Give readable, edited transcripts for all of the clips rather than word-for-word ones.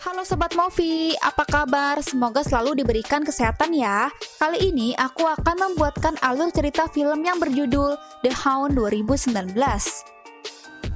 Halo Sobat Movi, apa kabar? Semoga selalu diberikan kesehatan ya. Kali ini aku akan membuatkan alur cerita film yang berjudul The Hound 2019.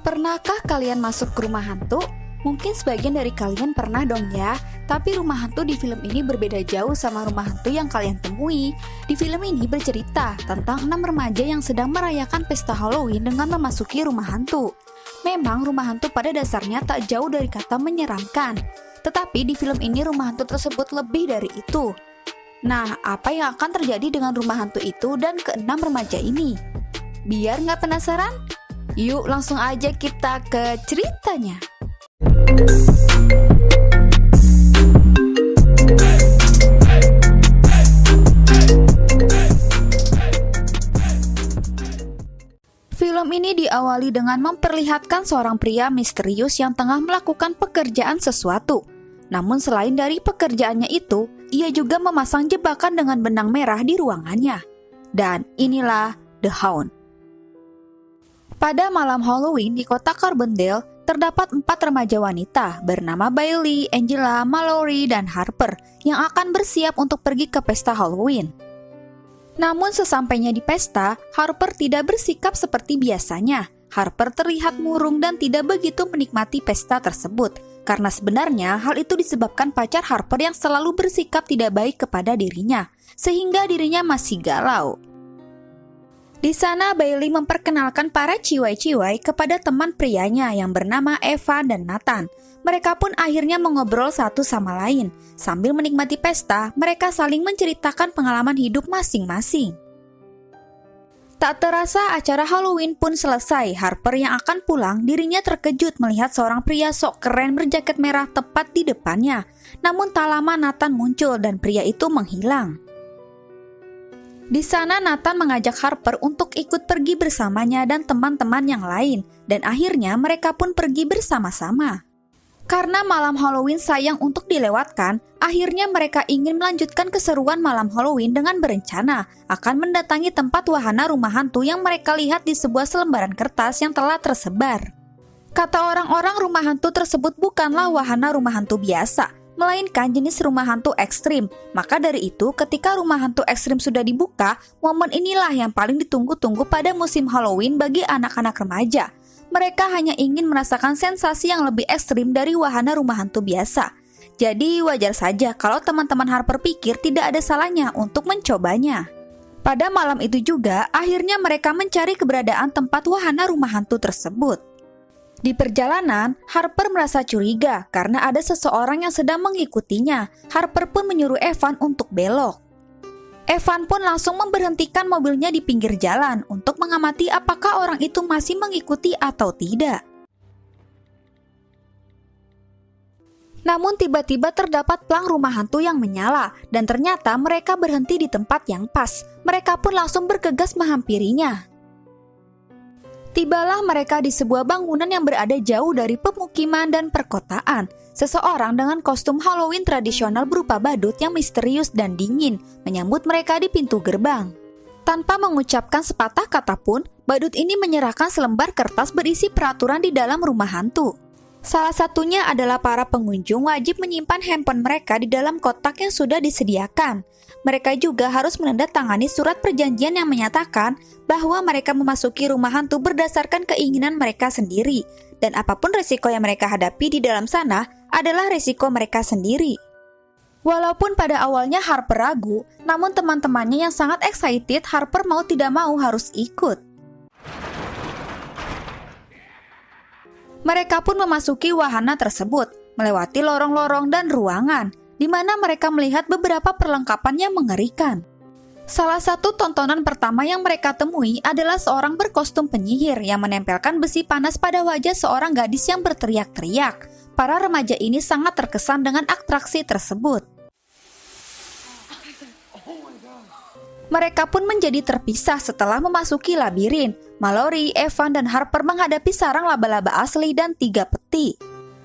Pernahkah kalian masuk ke rumah hantu? Mungkin sebagian dari kalian pernah dong ya. Tapi rumah hantu di film ini berbeda jauh sama rumah hantu yang kalian temui. Di film ini bercerita tentang 6 remaja yang sedang merayakan pesta Halloween dengan memasuki rumah hantu. Memang rumah hantu pada dasarnya tak jauh dari kata menyeramkan. Tetapi di film ini rumah hantu tersebut lebih dari itu. Nah, apa yang akan terjadi dengan rumah hantu itu dan ke-6 remaja ini? Biar nggak penasaran? Yuk langsung aja kita ke ceritanya. Film ini diawali dengan memperlihatkan seorang pria misterius yang tengah melakukan pekerjaan sesuatu. Namun selain dari pekerjaannya itu, ia juga memasang jebakan dengan benang merah di ruangannya. Dan inilah The Hound. Pada malam Halloween di kota Carbondale, terdapat 4 remaja wanita bernama Bailey, Angela, Mallory, dan Harper yang akan bersiap untuk pergi ke pesta Halloween. Namun sesampainya di pesta, Harper tidak bersikap seperti biasanya. Harper terlihat murung dan tidak begitu menikmati pesta tersebut, karena sebenarnya hal itu disebabkan pacar Harper yang selalu bersikap tidak baik kepada dirinya, sehingga dirinya masih galau. Di sana Bailey memperkenalkan para ciwai-ciwai kepada teman prianya yang bernama Eva dan Nathan. Mereka pun akhirnya mengobrol satu sama lain. Sambil menikmati pesta, mereka saling menceritakan pengalaman hidup masing-masing. Tak terasa acara Halloween pun selesai. Harper yang akan pulang, dirinya terkejut melihat seorang pria sok keren berjaket merah tepat di depannya. Namun tak lama Nathan muncul dan pria itu menghilang. Di sana Nathan mengajak Harper untuk ikut pergi bersamanya dan teman-teman yang lain, dan akhirnya mereka pun pergi bersama-sama. Karena malam Halloween sayang untuk dilewatkan, akhirnya mereka ingin melanjutkan keseruan malam Halloween dengan berencana akan mendatangi tempat wahana rumah hantu yang mereka lihat di sebuah selembaran kertas yang telah tersebar. Kata orang-orang, rumah hantu tersebut bukanlah wahana rumah hantu biasa, melainkan jenis rumah hantu ekstrim. Maka dari itu, ketika rumah hantu ekstrim sudah dibuka, momen inilah yang paling ditunggu-tunggu pada musim Halloween bagi anak-anak remaja. Mereka hanya ingin merasakan sensasi yang lebih ekstrim dari wahana rumah hantu biasa. Jadi wajar saja kalau teman-teman Harper pikir tidak ada salahnya untuk mencobanya. Pada malam itu juga, akhirnya mereka mencari keberadaan tempat wahana rumah hantu tersebut. Di perjalanan, Harper merasa curiga karena ada seseorang yang sedang mengikutinya. Harper pun menyuruh Evan untuk belok. Evan pun langsung memberhentikan mobilnya di pinggir jalan untuk mengamati apakah orang itu masih mengikuti atau tidak. Namun tiba-tiba terdapat pelang rumah hantu yang menyala dan ternyata mereka berhenti di tempat yang pas. Mereka pun langsung bergegas menghampirinya. Tibalah mereka di sebuah bangunan yang berada jauh dari pemukiman dan perkotaan. Seseorang dengan kostum Halloween tradisional berupa badut yang misterius dan dingin menyambut mereka di pintu gerbang. Tanpa mengucapkan sepatah kata pun, badut ini menyerahkan selembar kertas berisi peraturan di dalam rumah hantu. Salah satunya adalah para pengunjung wajib menyimpan handphone mereka di dalam kotak yang sudah disediakan. Mereka juga harus menandatangani surat perjanjian yang menyatakan bahwa mereka memasuki rumah hantu berdasarkan keinginan mereka sendiri. Dan apapun resiko yang mereka hadapi di dalam sana adalah resiko mereka sendiri. Walaupun pada awalnya Harper ragu, namun teman-temannya yang sangat excited, Harper mau tidak mau harus ikut. Mereka pun memasuki wahana tersebut, melewati lorong-lorong dan ruangan, di mana mereka melihat beberapa perlengkapan yang mengerikan. Salah satu tontonan pertama yang mereka temui adalah seorang berkostum penyihir yang menempelkan besi panas pada wajah seorang gadis yang berteriak-teriak. Para remaja ini sangat terkesan dengan atraksi tersebut. Mereka pun menjadi terpisah setelah memasuki labirin. Mallory, Evan, dan Harper menghadapi sarang laba-laba asli dan 3 peti.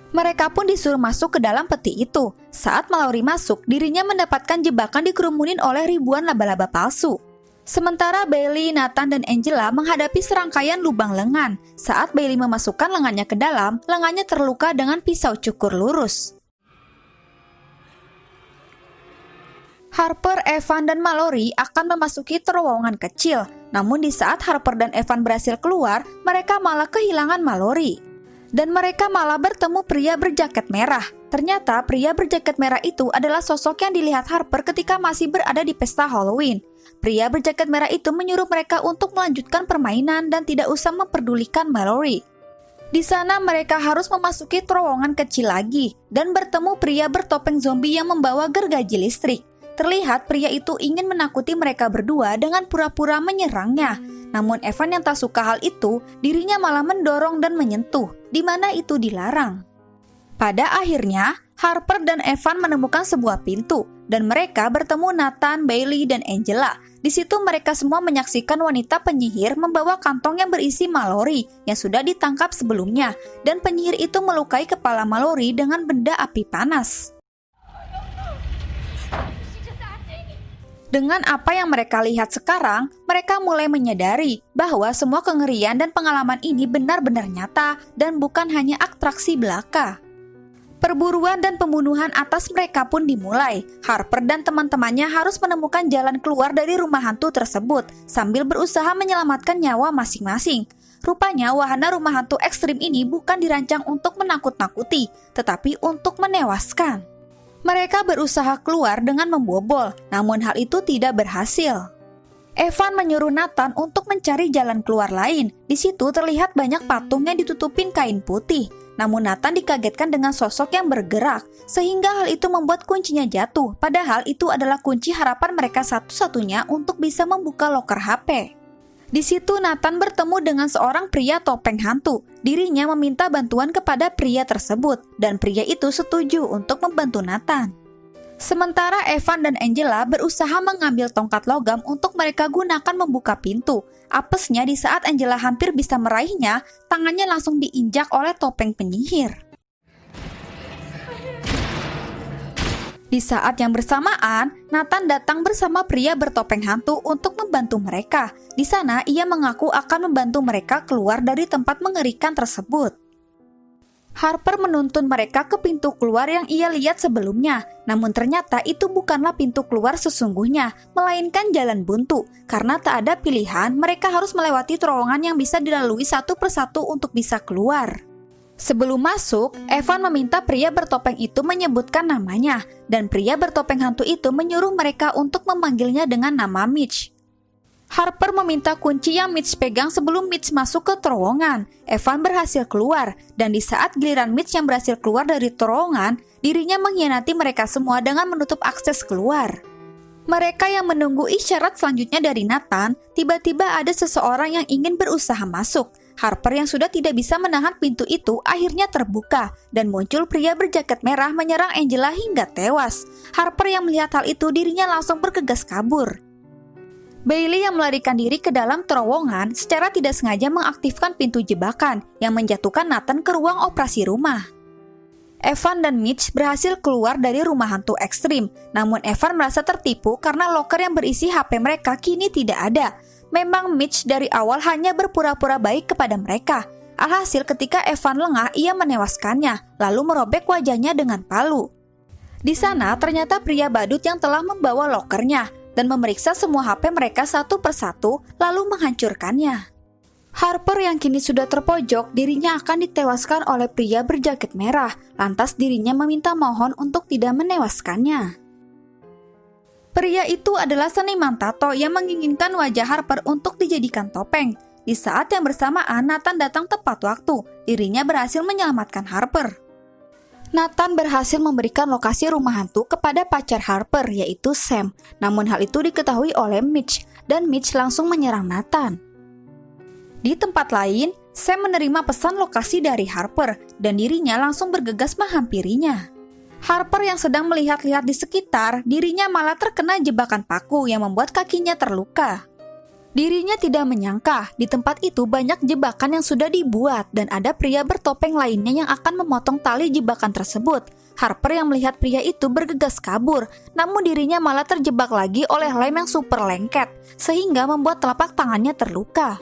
Mereka pun disuruh masuk ke dalam peti itu. Saat Mallory masuk, dirinya mendapatkan jebakan dikerumunin oleh ribuan laba-laba palsu. Sementara Bailey, Nathan, dan Angela menghadapi serangkaian lubang lengan. Saat Bailey memasukkan lengannya ke dalam, lengannya terluka dengan pisau cukur lurus. Harper, Evan, dan Mallory akan memasuki terowongan kecil. Namun di saat Harper dan Evan berhasil keluar, mereka malah kehilangan Mallory. Dan mereka malah bertemu pria berjaket merah. Ternyata pria berjaket merah itu adalah sosok yang dilihat Harper ketika masih berada di pesta Halloween. Pria berjaket merah itu menyuruh mereka untuk melanjutkan permainan dan tidak usah memperdulikan Mallory. Di sana mereka harus memasuki terowongan kecil lagi dan bertemu pria bertopeng zombie yang membawa gergaji listrik. Terlihat pria itu ingin menakuti mereka berdua dengan pura-pura menyerangnya. Namun Evan yang tak suka hal itu, dirinya malah mendorong dan menyentuh, di mana itu dilarang. Pada akhirnya, Harper dan Evan menemukan sebuah pintu, dan mereka bertemu Nathan, Bailey, dan Angela. Di situ mereka semua menyaksikan wanita penyihir membawa kantong yang berisi Mallory yang sudah ditangkap sebelumnya, dan penyihir itu melukai kepala Mallory dengan benda api panas. Dengan apa yang mereka lihat sekarang, mereka mulai menyadari bahwa semua kengerian dan pengalaman ini benar-benar nyata dan bukan hanya atraksi belaka. Perburuan dan pembunuhan atas mereka pun dimulai. Harper dan teman-temannya harus menemukan jalan keluar dari rumah hantu tersebut sambil berusaha menyelamatkan nyawa masing-masing. Rupanya wahana rumah hantu ekstrim ini bukan dirancang untuk menakut-nakuti, tetapi untuk menewaskan. Mereka berusaha keluar dengan membobol, namun hal itu tidak berhasil. Evan menyuruh Nathan untuk mencari jalan keluar lain. Di situ terlihat banyak patung yang ditutupin kain putih. Namun Nathan dikagetkan dengan sosok yang bergerak, sehingga hal itu membuat kuncinya jatuh. Padahal itu adalah kunci harapan mereka satu-satunya untuk bisa membuka loker HP. Di situ Nathan bertemu dengan seorang pria topeng hantu. Dirinya meminta bantuan kepada pria tersebut, dan pria itu setuju untuk membantu Nathan. Sementara Evan dan Angela berusaha mengambil tongkat logam untuk mereka gunakan membuka pintu. Apesnya di saat Angela hampir bisa meraihnya, tangannya langsung diinjak oleh topeng penyihir. Di saat yang bersamaan, Nathan datang bersama pria bertopeng hantu untuk membantu mereka. Di sana, ia mengaku akan membantu mereka keluar dari tempat mengerikan tersebut. Harper menuntun mereka ke pintu keluar yang ia lihat sebelumnya. Namun ternyata itu bukanlah pintu keluar sesungguhnya, melainkan jalan buntu. Karena tak ada pilihan, mereka harus melewati terowongan yang bisa dilalui satu persatu untuk bisa keluar. Sebelum masuk, Evan meminta pria bertopeng itu menyebutkan namanya, dan pria bertopeng hantu itu menyuruh mereka untuk memanggilnya dengan nama Mitch. Harper meminta kunci yang Mitch pegang sebelum Mitch masuk ke terowongan. Evan berhasil keluar, dan di saat giliran Mitch yang berhasil keluar dari terowongan, dirinya mengkhianati mereka semua dengan menutup akses keluar. Mereka yang menunggu isyarat selanjutnya dari Nathan, tiba-tiba ada seseorang yang ingin berusaha masuk. Harper yang sudah tidak bisa menahan pintu itu akhirnya terbuka dan muncul pria berjaket merah menyerang Angela hingga tewas. Harper yang melihat hal itu dirinya langsung bergegas kabur. Bailey yang melarikan diri ke dalam terowongan secara tidak sengaja mengaktifkan pintu jebakan yang menjatuhkan Nathan ke ruang operasi rumah. Evan dan Mitch berhasil keluar dari rumah hantu ekstrim, namun Evan merasa tertipu karena loker yang berisi HP mereka kini tidak ada. Memang Mitch dari awal hanya berpura-pura baik kepada mereka. Alhasil ketika Evan lengah, ia menewaskannya, lalu merobek wajahnya dengan palu. Di sana ternyata pria badut yang telah membawa lokernya dan memeriksa semua HP mereka satu persatu, lalu menghancurkannya. Harper yang kini sudah terpojok, dirinya akan ditewaskan oleh pria berjaket merah. Lantas dirinya meminta mohon untuk tidak menewaskannya. Pria itu adalah seniman tato yang menginginkan wajah Harper untuk dijadikan topeng. Di saat yang bersamaan, Nathan datang tepat waktu. Dirinya berhasil menyelamatkan Harper. Nathan berhasil memberikan lokasi rumah hantu kepada pacar Harper, yaitu Sam. Namun hal itu diketahui oleh Mitch, dan Mitch langsung menyerang Nathan. Di tempat lain, Sam menerima pesan lokasi dari Harper, dan dirinya langsung bergegas menghampirinya. Harper yang sedang melihat-lihat di sekitar, dirinya malah terkena jebakan paku yang membuat kakinya terluka. Dirinya tidak menyangka, di tempat itu banyak jebakan yang sudah dibuat dan ada pria bertopeng lainnya yang akan memotong tali jebakan tersebut. Harper yang melihat pria itu bergegas kabur, namun dirinya malah terjebak lagi oleh lem yang super lengket, sehingga membuat telapak tangannya terluka.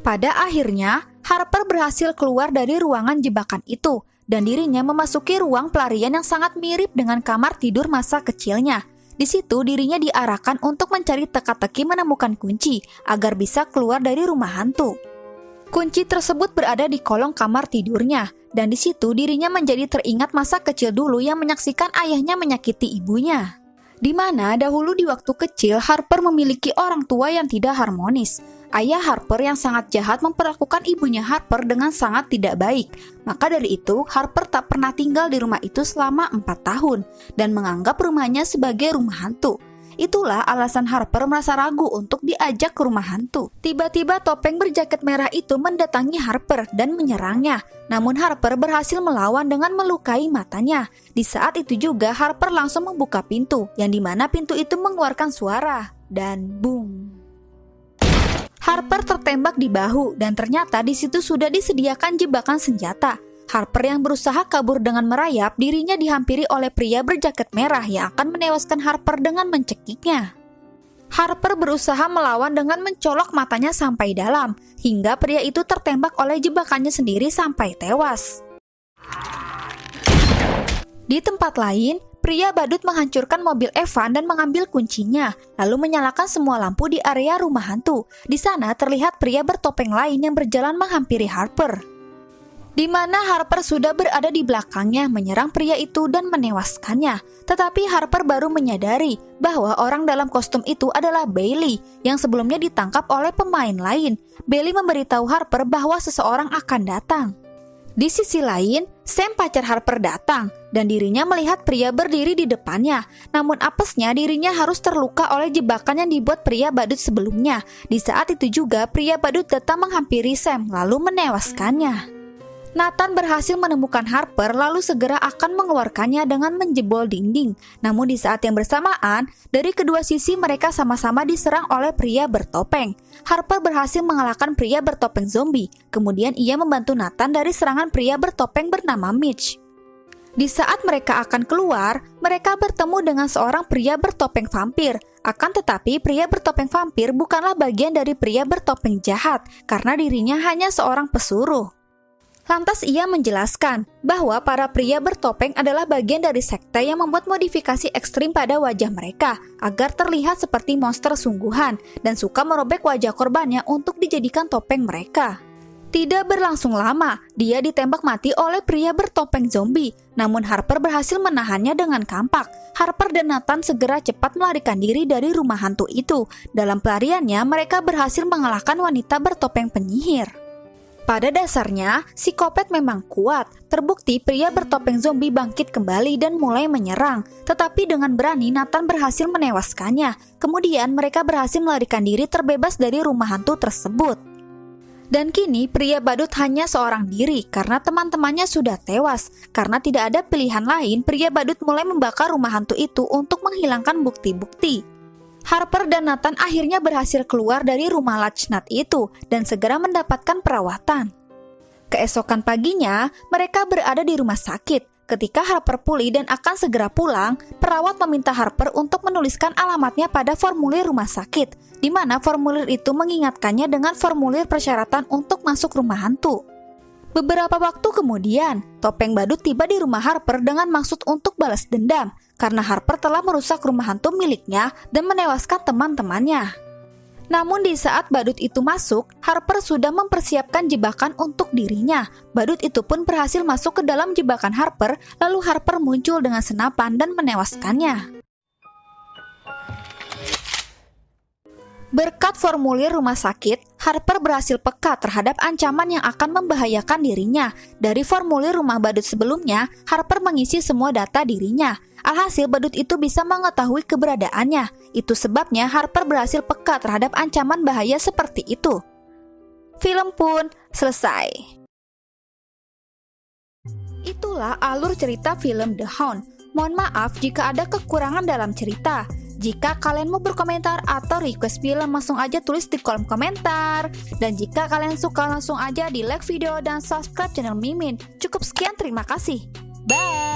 Pada akhirnya, Harper berhasil keluar dari ruangan jebakan itu, dan dirinya memasuki ruang pelarian yang sangat mirip dengan kamar tidur masa kecilnya. Di situ dirinya diarahkan untuk mencari teka-teki menemukan kunci agar bisa keluar dari rumah hantu. Kunci tersebut berada di kolong kamar tidurnya, dan di situ dirinya menjadi teringat masa kecil dulu yang menyaksikan ayahnya menyakiti ibunya. Di mana dahulu di waktu kecil Harper memiliki orang tua yang tidak harmonis. Ayah Harper yang sangat jahat memperlakukan ibunya Harper dengan sangat tidak baik. Maka dari itu Harper tak pernah tinggal di rumah itu selama 4 tahun dan menganggap rumahnya sebagai rumah hantu. Itulah alasan Harper merasa ragu untuk diajak ke rumah hantu. Tiba-tiba topeng berjaket merah itu mendatangi Harper dan menyerangnya. Namun Harper berhasil melawan dengan melukai matanya. Di saat itu juga Harper langsung membuka pintu, yang dimana pintu itu mengeluarkan suara. Dan boom. Harper tertembak di bahu dan ternyata di situ sudah disediakan jebakan senjata. Harper yang berusaha kabur dengan merayap, dirinya dihampiri oleh pria berjaket merah yang akan menewaskan Harper dengan mencekiknya. Harper berusaha melawan dengan mencolok matanya sampai dalam, hingga pria itu tertembak oleh jebakannya sendiri sampai tewas. Di tempat lain, pria badut menghancurkan mobil Evan dan mengambil kuncinya, lalu menyalakan semua lampu di area rumah hantu. Di sana terlihat pria bertopeng lain yang berjalan menghampiri Harper, di mana Harper sudah berada di belakangnya menyerang pria itu dan menewaskannya. Tetapi Harper baru menyadari bahwa orang dalam kostum itu adalah Bailey yang sebelumnya ditangkap oleh pemain lain. Bailey memberitahu Harper bahwa seseorang akan datang. Di sisi lain, Sam pacar Harper datang dan dirinya melihat pria berdiri di depannya. Namun apesnya dirinya harus terluka oleh jebakan yang dibuat pria badut sebelumnya. Di saat itu juga pria badut datang menghampiri Sam lalu menewaskannya. Nathan berhasil menemukan Harper lalu segera akan mengeluarkannya dengan menjebol dinding. Namun di saat yang bersamaan, dari kedua sisi mereka sama-sama diserang oleh pria bertopeng. Harper berhasil mengalahkan pria bertopeng zombie. Kemudian ia membantu Nathan dari serangan pria bertopeng bernama Mitch. Di saat mereka akan keluar, mereka bertemu dengan seorang pria bertopeng vampir. Akan tetapi pria bertopeng vampir bukanlah bagian dari pria bertopeng jahat karena dirinya hanya seorang pesuruh. Lantas ia menjelaskan bahwa para pria bertopeng adalah bagian dari sekte yang membuat modifikasi ekstrim pada wajah mereka agar terlihat seperti monster sungguhan dan suka merobek wajah korbannya untuk dijadikan topeng mereka. Tidak berlangsung lama, dia ditembak mati oleh pria bertopeng zombie. Namun Harper berhasil menahannya dengan kampak. Harper dan Nathan segera cepat melarikan diri dari rumah hantu itu. Dalam pelariannya, mereka berhasil mengalahkan wanita bertopeng penyihir. Pada dasarnya, psikopat memang kuat. Terbukti pria bertopeng zombie bangkit kembali dan mulai menyerang. Tetapi dengan berani Nathan berhasil menewaskannya. Kemudian mereka berhasil melarikan diri terbebas dari rumah hantu tersebut. Dan kini pria badut hanya seorang diri karena teman-temannya sudah tewas. Karena tidak ada pilihan lain, pria badut mulai membakar rumah hantu itu untuk menghilangkan bukti-bukti. Harper dan Nathan akhirnya berhasil keluar dari rumah laknat itu dan segera mendapatkan perawatan. Keesokan paginya, mereka berada di rumah sakit. Ketika Harper pulih dan akan segera pulang, perawat meminta Harper untuk menuliskan alamatnya pada formulir rumah sakit, di mana formulir itu mengingatkannya dengan formulir persyaratan untuk masuk rumah hantu. Beberapa waktu kemudian, topeng badut tiba di rumah Harper dengan maksud untuk balas dendam, karena Harper telah merusak rumah hantu miliknya dan menewaskan teman-temannya. Namun di saat badut itu masuk, Harper sudah mempersiapkan jebakan untuk dirinya. Badut itu pun berhasil masuk ke dalam jebakan Harper, lalu Harper muncul dengan senapan dan menewaskannya. Berkat formulir rumah sakit, Harper berhasil peka terhadap ancaman yang akan membahayakan dirinya. Dari formulir rumah badut sebelumnya, Harper mengisi semua data dirinya. Alhasil badut itu bisa mengetahui keberadaannya. Itu sebabnya Harper berhasil peka terhadap ancaman bahaya seperti itu. Film pun selesai. Itulah alur cerita film The Hound. Mohon maaf jika ada kekurangan dalam cerita. Jika kalian mau berkomentar atau request film, langsung aja tulis di kolom komentar. Dan jika kalian suka, langsung aja di like video dan subscribe channel Mimin. Cukup sekian, terima kasih. Bye!